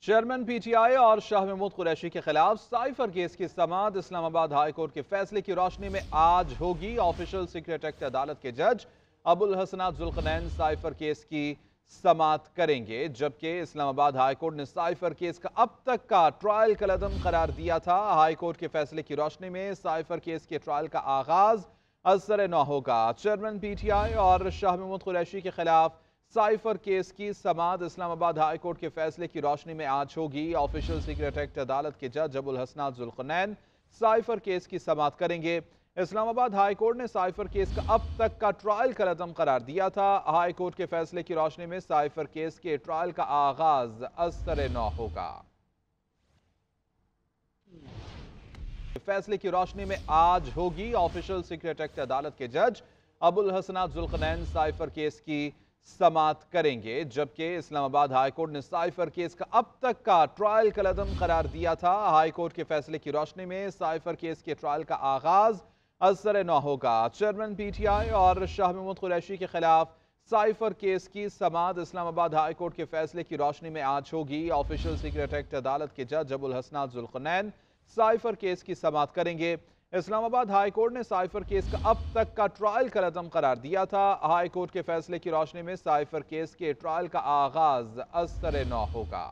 Chairman PTI और शाह महमूद कुरैशी के खिलाफ साइफर केस की समाअत इस्लामाबाद हाई कोर्ट के फैसले की रोशनी में आज होगी। ऑफिशियल सीक्रेट एक्ट अदालत के जज अबुल हसनात जुल्कनैन साइफर केस की समाअत करेंगे, जबकि इस्लामाबाद हाई कोर्ट ने साइफर केस का अब तक का ट्रायल कलअदम करार दिया था। हाई कोर्ट के फैसले की रोशनी में साइफर केस के ट्रायल का आगाज असर नौ होगा। चेयरमैन पीटीआई और शाह महमूद कुरैशी के खिलाफ साइफर केस की समाअत इस्लामाबाद हाई कोर्ट के फैसले की रोशनी में आज होगी। ऑफिशियल सीक्रेट एक्ट अदालत के जज अबुल हसनात जुल्कनैन साइफर केस की समाअत करेंगे। इस्लामाबाद हाई कोर्ट ने साइफर केस का अब तक का ट्रायल कलअदम करार दिया था। हाई कोर्ट के फैसले की रोशनी में साइफर केस के ट्रायल का आगाज असर नौ होगा। फैसले की रोशनी में आज होगी। ऑफिशियल सीक्रेट एक्ट अदालत के जज अबुल हसनात जुल्कनैन साइफर केस की समाअत करेंगे, जबकि इस्लामाबाद हाई कोर्ट ने साइफर केस का अब तक का ट्रायल कलअदम करार दिया था। हाई कोर्ट के फैसले की रोशनी में साइफर केस के ट्रायल का आगाज असर नौ होगा। चेयरमैन पीटीआई और शाह महमूद कुरैशी के खिलाफ साइफर केस की समाअत इस्लामाबाद हाई कोर्ट के फैसले की रोशनी में आज होगी। ऑफिशियल सीक्रेट एक्ट अदालत के जज अबुल हसनात जुल्कनैन साइफर केस की समाअत करेंगे। इस्लामाबाद हाई कोर्ट ने साइफर केस का अब तक का ट्रायल कलअदम करार दिया था। हाई कोर्ट के फैसले की रोशनी में साइफर केस के ट्रायल का आगाज असर नौ होगा।